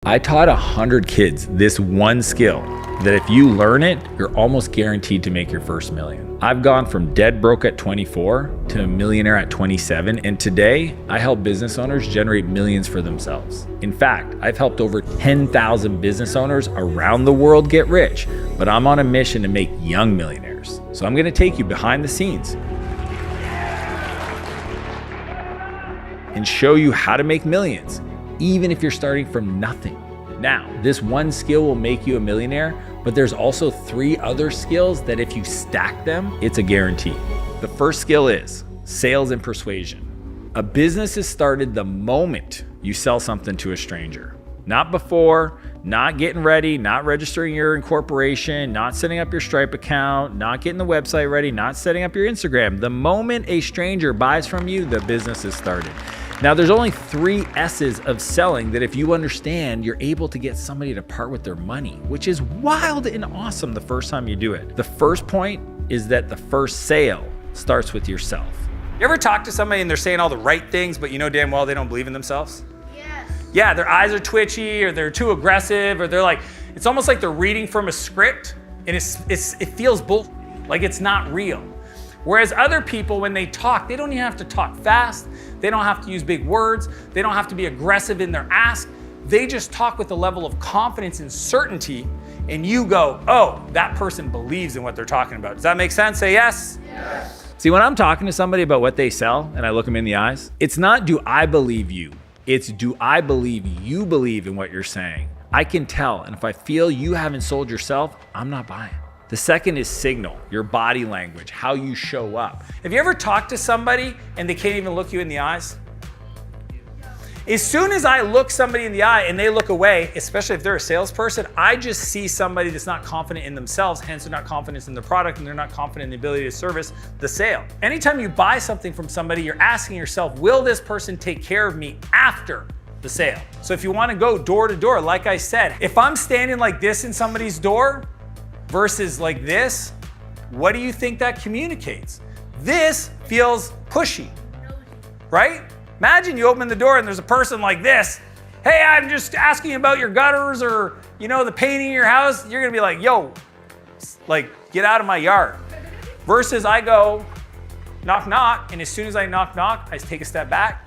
I taught 100 kids this one skill that if you learn it, you're almost guaranteed to make your first million. I've gone from dead broke at 24 to a millionaire at 27, and today I help business owners generate millions for themselves. In fact, I've helped over 10,000 business owners around the world get rich, but I'm on a mission to make young millionaires. So I'm gonna take you behind the scenes and show you how to make millions, even if you're starting from nothing. Now, this one skill will make you a millionaire, but there's also 3 other skills that if you stack them, it's a guarantee. The first skill is sales and persuasion. A business is started the moment you sell something to a stranger. Not before, not getting ready, not registering your incorporation, not setting up your Stripe account, not getting the website ready, not setting up your Instagram. The moment a stranger buys from you, the business is started. Now, there's only 3 S's of selling that if you understand, you're able to get somebody to part with their money, which is wild and awesome the first time you do it. The first point is that the first sale starts with yourself. You ever talk to somebody and they're saying all the right things, but you know damn well they don't believe in themselves? Yes. Yeah, their eyes are twitchy, or they're too aggressive, or they're like, it's almost like they're reading from a script, and it feels like it's not real. Whereas other people, when they talk, they don't even have to talk fast. They don't have to use big words. They don't have to be aggressive in their ask. They just talk with a level of confidence and certainty, and you go, oh, that person believes in what they're talking about. Does that make sense? Say yes. Yes. See, when I'm talking to somebody about what they sell and I look them in the eyes, it's not do I believe you, it's do I believe you believe in what you're saying. I can tell, and if I feel you haven't sold yourself, I'm not buying. The second is signal, your body language, how you show up. Have you ever talked to somebody and they can't even look you in the eyes? As soon as I look somebody in the eye and they look away, especially if they're a salesperson, I just see somebody that's not confident in themselves, hence they're not confident in the product and they're not confident in the ability to service the sale. Anytime you buy something from somebody, you're asking yourself, will this person take care of me after the sale? So if you want to go door to door, like I said, if I'm standing like this in somebody's door, versus like this, what do you think that communicates? This feels pushy, right? Imagine you open the door and there's a person like this. Hey, I'm just asking about your gutters or, the painting in your house. You're gonna be like, yo, like, get out of my yard. Versus I go, knock, knock, and as soon as I knock, knock, I take a step back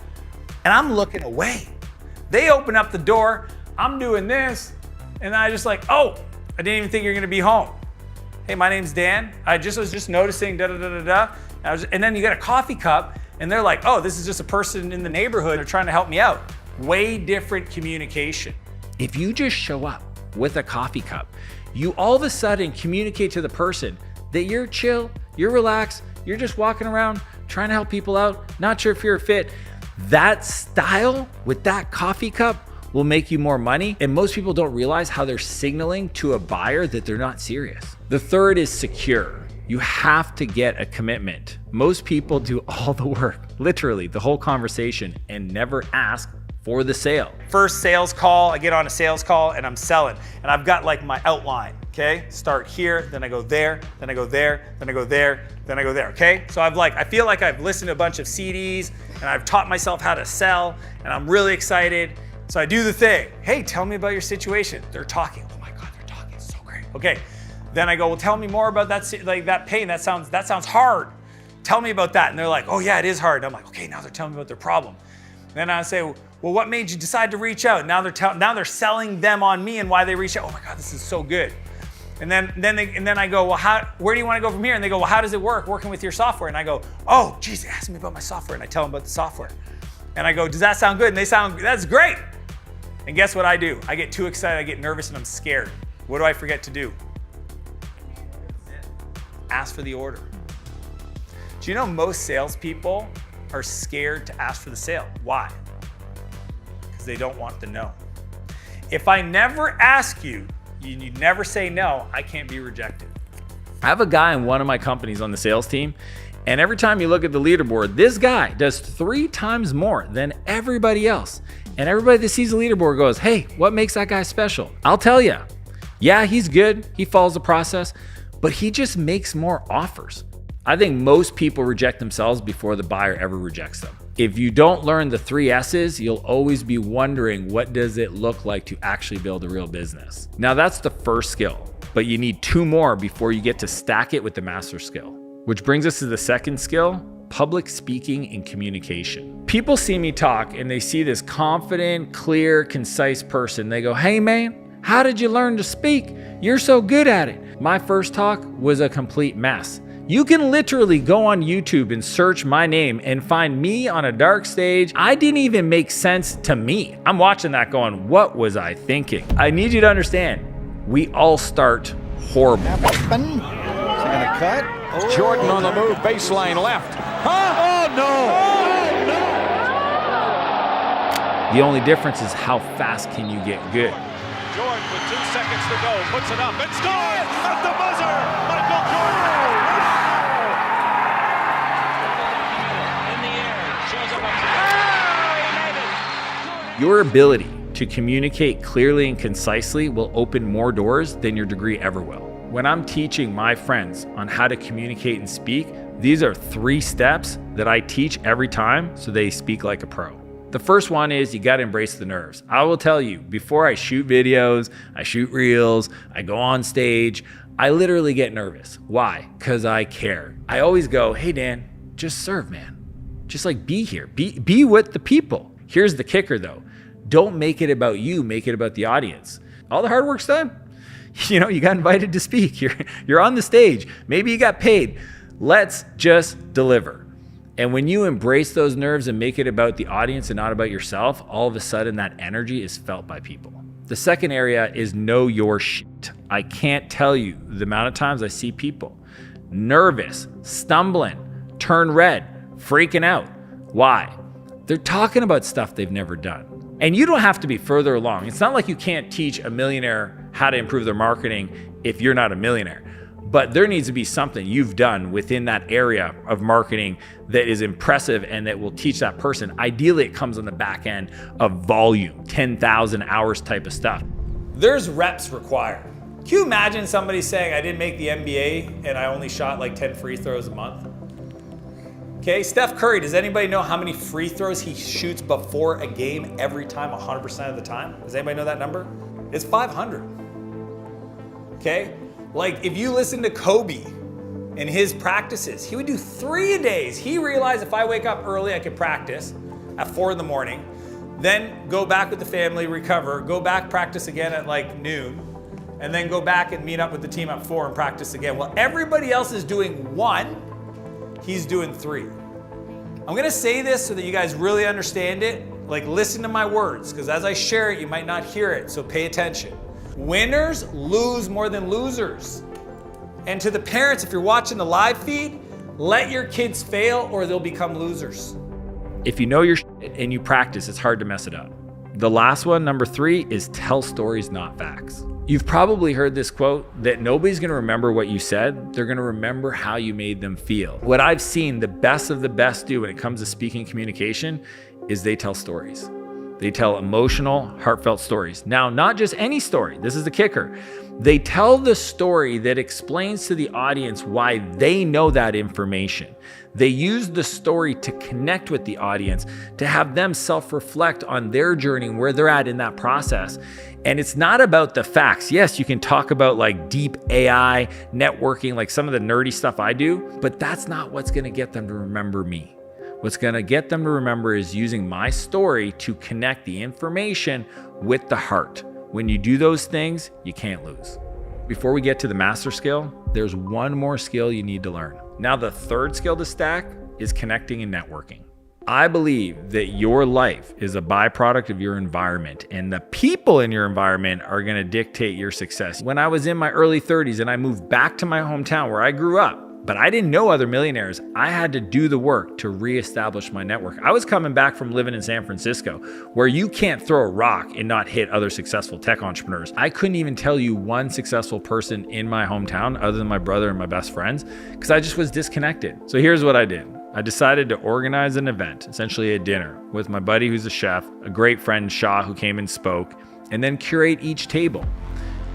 and I'm looking away. They open up the door, I'm doing this, and I just like, oh, I didn't even think you're gonna be home. Hey, my name's Dan. I was just noticing and then you get a coffee cup and they're like, oh, this is just a person in the neighborhood. They're trying to help me out. Way different communication. If you just show up with a coffee cup, you all of a sudden communicate to the person that you're chill, you're relaxed, you're just walking around trying to help people out, not sure if you're a fit. That style with that coffee cup will make you more money. And most people don't realize how they're signaling to a buyer that they're not serious. The third is secure. You have to get a commitment. Most people do all the work, literally the whole conversation, and never ask for the sale. First sales call, I get on a sales call and I'm selling. And I've got like my outline, okay? Start here, then I go there, then I go there, then I go there, then I go there, okay? So I feel like I've listened to a bunch of CDs and I've taught myself how to sell and I'm really excited. So I do the thing. Hey, tell me about your situation. They're talking. Oh my God, they're talking. It's so great. Okay. Then I go, well, tell me more about that pain. That sounds hard. Tell me about that. And they're like, oh yeah, it is hard. And I'm like, okay, now they're telling me about their problem. Then I say, well, what made you decide to reach out? Now they're selling them on me and why they reached out. Oh my God, this is so good. And then I go, well, where do you want to go from here? And they go, well, how does it work working with your software? And I go, oh, geez, they asked me about my software. And I tell them about the software. And I go, does that sound good? And they that's great. And guess what I do? I get too excited, I get nervous, and I'm scared. What do I forget to do? Ask for the order. Do you know most salespeople are scared to ask for the sale? Why? Because they don't want the no. If I never ask you, you never say no, I can't be rejected. I have a guy in one of my companies on the sales team, and every time you look at the leaderboard, this guy does 3 times more than everybody else. And everybody that sees the leaderboard goes, hey, what makes that guy special? I'll tell you. Yeah, he's good. He follows the process, but he just makes more offers. I think most people reject themselves before the buyer ever rejects them. If you don't learn the 3 S's, you'll always be wondering, what does it look like to actually build a real business? Now that's the first skill, but you need 2 more before you get to stack it with the master skill. Which brings us to the second skill, public speaking and communication. People see me talk and they see this confident, clear, concise person. They go, hey man, how did you learn to speak? You're so good at it. My first talk was a complete mess. You can literally go on YouTube and search my name and find me on a dark stage. I didn't even make sense to me. I'm watching that going, what was I thinking? I need you to understand, we all start horrible. Gonna cut. Oh. Jordan on the move, baseline left. Huh? Oh no! The only difference is how fast can you get good. Jordan with 2 seconds to go, puts it up and scores at the buzzer. Michael Jordan. In the air, shows up. Your ability to communicate clearly and concisely will open more doors than your degree ever will. When I'm teaching my friends on how to communicate and speak, these are 3 steps that I teach every time so they speak like a pro. The first one is you gotta embrace the nerves. I will tell you, before I shoot videos, I shoot reels, I go on stage, I literally get nervous. Why? Because I care. I always go, hey Dan, just serve, man. Just like be here, be with the people. Here's the kicker though. Don't make it about you, make it about the audience. All the hard work's done. You know, you got invited to speak. You're on the stage. Maybe you got paid. Let's just deliver. And when you embrace those nerves and make it about the audience and not about yourself, all of a sudden that energy is felt by people. The second area is know your shit. I can't tell you the amount of times I see people nervous, stumbling, turn red, freaking out. Why? They're talking about stuff they've never done. And you don't have to be further along. It's not like you can't teach a millionaire how to improve their marketing if you're not a millionaire. But there needs to be something you've done within that area of marketing that is impressive and that will teach that person. Ideally, it comes on the back end of volume, 10,000 hours type of stuff. There's reps required. Can you imagine somebody saying, I didn't make the NBA and I only shot like 10 free throws a month? Okay, Steph Curry, does anybody know how many free throws he shoots before a game every time, 100% of the time? Does anybody know that number? It's 500. Okay? Like if you listen to Kobe and his practices, he would do 3 a days. He realized if I wake up early, I could practice at 4 in the morning, then go back with the family, recover, go back, practice again at like noon, and then go back and meet up with the team at 4 and practice again. Well, everybody else is doing 1, he's doing 3. I'm gonna say this so that you guys really understand it. Like listen to my words, because as I share it, you might not hear it, so pay attention. Winners lose more than losers. And to the parents, if you're watching the live feed, let your kids fail or they'll become losers. If you know your shit and you practice, it's hard to mess it up. The last one, number 3, is tell stories, not facts. You've probably heard this quote that nobody's gonna remember what you said, they're gonna remember how you made them feel. What I've seen the best of the best do when it comes to speaking communication is they tell stories. They tell emotional, heartfelt stories. Now, not just any story, this is the kicker. They tell the story that explains to the audience why they know that information. They use the story to connect with the audience, to have them self-reflect on their journey and where they're at in that process. And it's not about the facts. Yes, you can talk about like deep AI, networking, like some of the nerdy stuff I do, but that's not what's gonna get them to remember me. What's gonna get them to remember is using my story to connect the information with the heart. When you do those things, you can't lose. Before we get to the master skill, there's one more skill you need to learn. Now, the third skill to stack is connecting and networking. I believe that your life is a byproduct of your environment, and the people in your environment are gonna dictate your success. When I was in my early 30s and I moved back to my hometown where I grew up, but I didn't know other millionaires. I had to do the work to reestablish my network. I was coming back from living in San Francisco, where you can't throw a rock and not hit other successful tech entrepreneurs. I couldn't even tell you one successful person in my hometown other than my brother and my best friends, because I just was disconnected. So here's what I did. I decided to organize an event, essentially a dinner, with my buddy who's a chef, a great friend, Shah, who came and spoke, and then curate each table.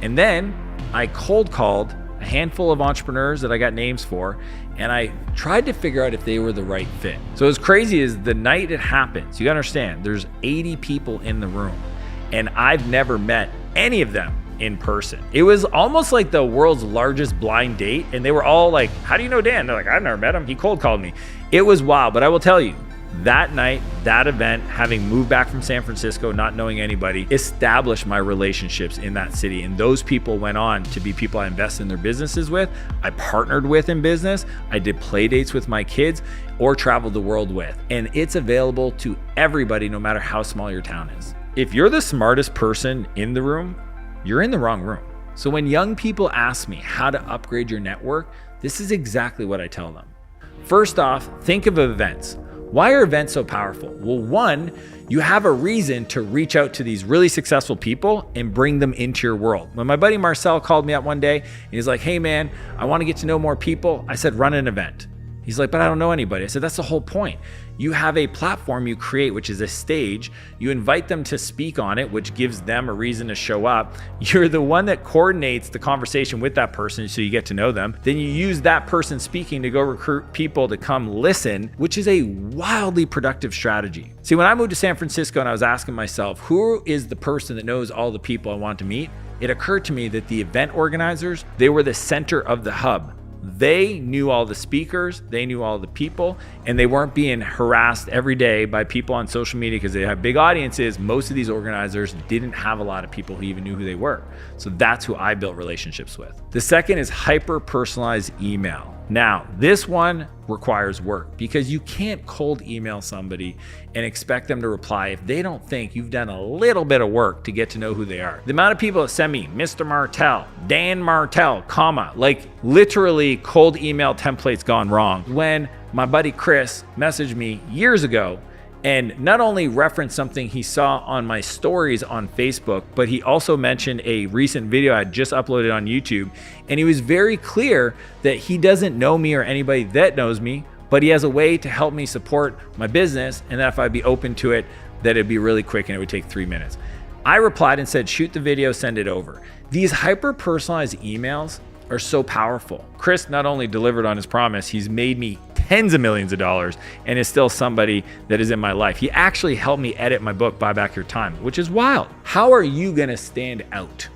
And then I cold called a handful of entrepreneurs that I got names for, and I tried to figure out if they were the right fit. So as crazy as the night it happens, you gotta understand, there's 80 people in the room, and I've never met any of them in person. It was almost like the world's largest blind date, and they were all like, how do you know Dan? They're like, I've never met him. He cold called me. It was wild, but I will tell you, that night, that event, having moved back from San Francisco, not knowing anybody, established my relationships in that city. And those people went on to be people I invested in their businesses with, I partnered with in business, I did play dates with my kids, or traveled the world with. And it's available to everybody, no matter how small your town is. If you're the smartest person in the room, you're in the wrong room. So when young people ask me how to upgrade your network, this is exactly what I tell them. First off, think of events. Why are events so powerful? Well, one, you have a reason to reach out to these really successful people and bring them into your world. When my buddy Marcel called me up one day and he's like, hey man, I want to get to know more people. I said, run an event. He's like, but I don't know anybody. I said, that's the whole point. You have a platform you create, which is a stage. You invite them to speak on it, which gives them a reason to show up. You're the one that coordinates the conversation with that person so you get to know them. Then you use that person speaking to go recruit people to come listen, which is a wildly productive strategy. See, when I moved to San Francisco and I was asking myself, who is the person that knows all the people I want to meet? It occurred to me that the event organizers, they were the center of the hub. They knew all the speakers, they knew all the people, and they weren't being harassed every day by people on social media because they have big audiences. Most of these organizers didn't have a lot of people who even knew who they were. So that's who I built relationships with. The second is hyper-personalized email. Now, this one requires work because you can't cold email somebody and expect them to reply if they don't think you've done a little bit of work to get to know who they are. The amount of people that send me Mr. Martel, Dan Martel, comma, like literally cold email templates gone wrong. When my buddy Chris messaged me years ago and not only referenced something he saw on my stories on Facebook, but he also mentioned a recent video I just uploaded on YouTube. And he was very clear that he doesn't know me or anybody that knows me, but he has a way to help me support my business, and that if I'd be open to it, that it'd be really quick and it would take 3 minutes. I replied and said, shoot the video, send it over. These hyper-personalized emails are so powerful. Chris not only delivered on his promise, he's made me tens of millions of dollars and is still somebody that is in my life. He actually helped me edit my book, Buy Back Your Time, which is wild. How are you gonna stand out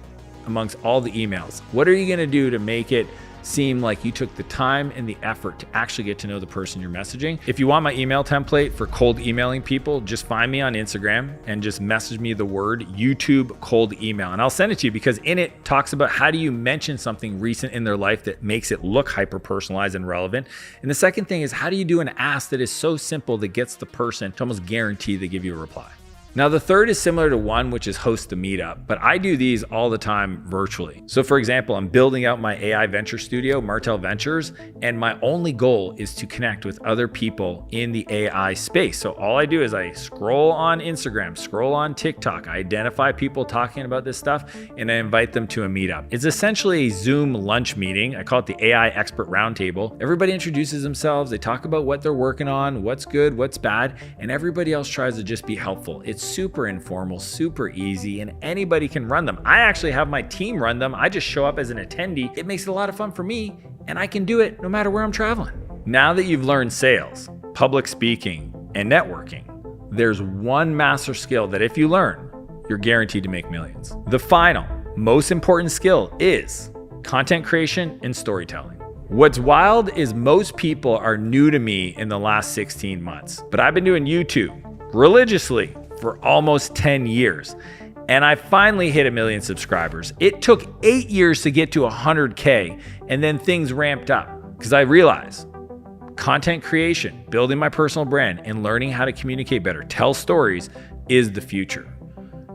amongst all the emails? What are you gonna do to make it seem like you took the time and the effort to actually get to know the person you're messaging? If you want my email template for cold emailing people, just find me on Instagram and just message me the word YouTube cold email, and I'll send it to you, because in it talks about how do you mention something recent in their life that makes it look hyper personalized and relevant. And the second thing is, how do you do an ask that is so simple that gets the person to almost guarantee they give you a reply? Now, the third is similar to one, which is host a meetup, but I do these all the time virtually. So for example, I'm building out my AI venture studio, Martel Ventures, and my only goal is to connect with other people in the AI space. So all I do is I scroll on Instagram, scroll on TikTok, I identify people talking about this stuff, and I invite them to a meetup. It's essentially a Zoom lunch meeting. I call it the AI Expert Roundtable. Everybody introduces themselves, they talk about what they're working on, what's good, what's bad, and everybody else tries to just be helpful. It's super informal, super easy, and anybody can run them. I actually have my team run them. I just show up as an attendee. It makes it a lot of fun for me, and I can do it no matter where I'm traveling. Now that you've learned sales, public speaking, and networking, there's one master skill that if you learn, you're guaranteed to make millions. The final, most important skill is content creation and storytelling. What's wild is most people are new to me in the last 16 months, but I've been doing YouTube religiously for almost 10 years. And I finally hit 1 million subscribers. It took 8 years to get to 100K, and then things ramped up because I realized content creation, building my personal brand, and learning how to communicate better, tell stories, is the future.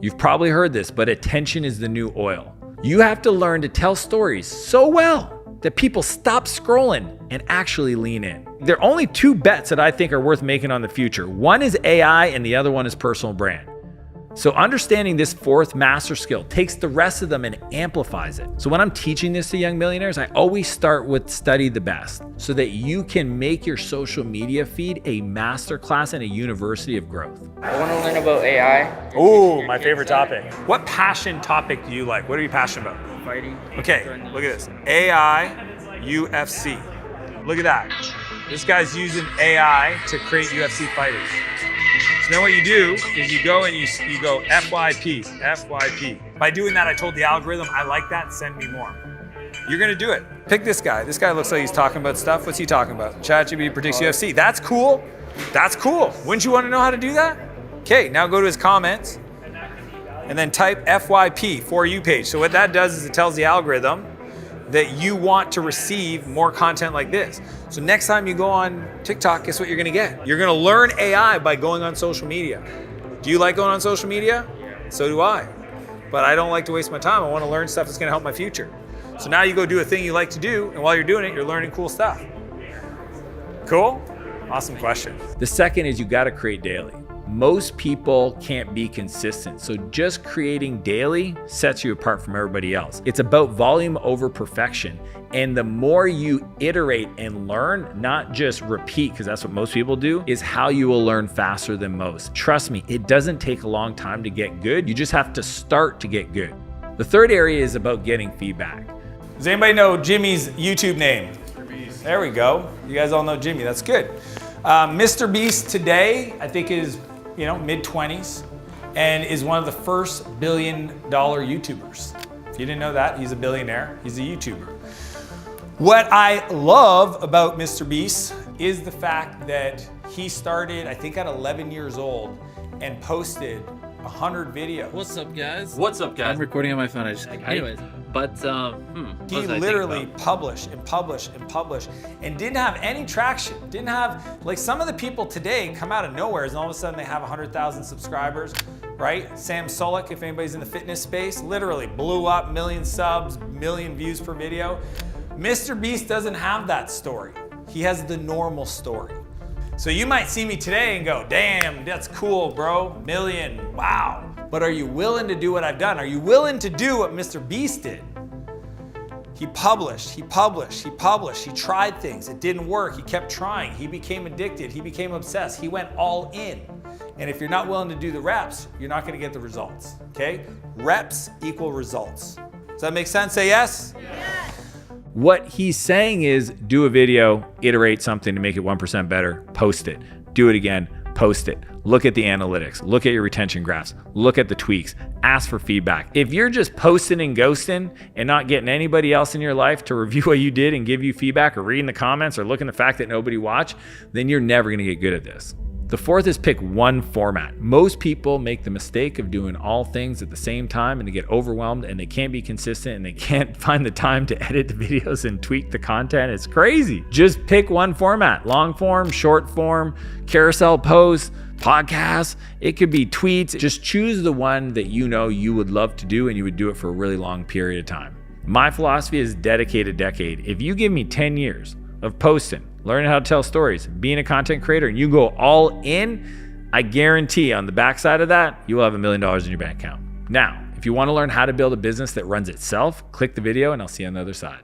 You've probably heard this, but attention is the new oil. You have to learn to tell stories so well that people stop scrolling and actually lean in. There are only 2 bets that I think are worth making on the future. One is AI and the other one is personal brand. So understanding this fourth master skill takes the rest of them and amplifies it. So when I'm teaching this to young millionaires, I always start with study the best so that you can make your social media feed a masterclass and a university of growth. I want to learn about AI. Oh, my favorite topic. What passion topic do you like? What are you passionate about? fighting. Okay, look at this. AI UFC. Look at that. This guy's using AI to create UFC fighters. So then what you do is you go and you go FYP, FYP. By doing that, I told the algorithm, I like that, send me more. You're gonna do it. Pick this guy. This guy looks like he's talking about stuff. What's he talking about? ChatGPT predicts UFC. That's cool. That's cool. Wouldn't you want to know how to do that? Okay, now go to his comments and then type FYP, For You page. So what that does is it tells the algorithm that you want to receive more content like this. So next time you go on TikTok, guess what you're gonna get? You're gonna learn AI by going on social media. Do you like going on social media? So do I. But I don't like to waste my time. I wanna learn stuff that's gonna help my future. So now you go do a thing you like to do, and while you're doing it, you're learning cool stuff. Cool? Awesome question. The second is you gotta create daily. Most people can't be consistent, so just creating daily sets you apart from everybody else. It's about volume over perfection, and the more you iterate and learn, not just repeat, because that's what most people do, is how you will learn faster than most. Trust me, it doesn't take a long time to get good. You just have to start to get good. The third area is about getting feedback. Does anybody know Jimmy's YouTube name? Mr. Beast. There we go. You guys all know Jimmy, that's good. Mr. Beast today, I think is mid-20s, and is one of the first $1 billion YouTubers. If you didn't know that, he's a billionaire, he's a YouTuber. What I love about Mr. Beast is the fact that he started, I think at 11 years old, and posted 100 videos. What's up, guys? What's up, guys? I'm recording on my phone. Anyways, but he literally published and published and published and didn't have any traction. Didn't have, like some of the people today come out of nowhere and all of a sudden they have 100,000 subscribers, right? Sam Sulek, if anybody's in the fitness space, literally blew up, million subs, million views per video. Mr. Beast doesn't have that story. He has the normal story. So you might see me today and go, damn, that's cool, bro, million, wow. But are you willing to do what I've done? Are you willing to do what Mr. Beast did? He published, he published, he published, he tried things, it didn't work, he kept trying, he became addicted, he became obsessed, he went all in. And if you're not willing to do the reps, you're not gonna get the results, okay? Reps equal results. Does that make sense? Say yes? Yes. What he's saying is do a video, iterate something to make it 1% better, post it, do it again, post it. Look at the analytics, look at your retention graphs, look at the tweaks, ask for feedback. If you're just posting and ghosting and not getting anybody else in your life to review what you did and give you feedback or reading the comments or looking at the fact that nobody watched, then you're never gonna get good at this. The fourth is pick one format. Most people make the mistake of doing all things at the same time and they get overwhelmed and they can't be consistent and they can't find the time to edit the videos and tweak the content. It's crazy. Just pick one format, long form, short form, carousel posts, podcasts. It could be tweets. Just choose the one that you know you would love to do and you would do it for a really long period of time. My philosophy is dedicate a decade. If you give me 10 years of posting, learning how to tell stories, being a content creator, and you go all in, I guarantee on the backside of that, you will have $1 million in your bank account. Now, if you want to learn how to build a business that runs itself, click the video and I'll see you on the other side.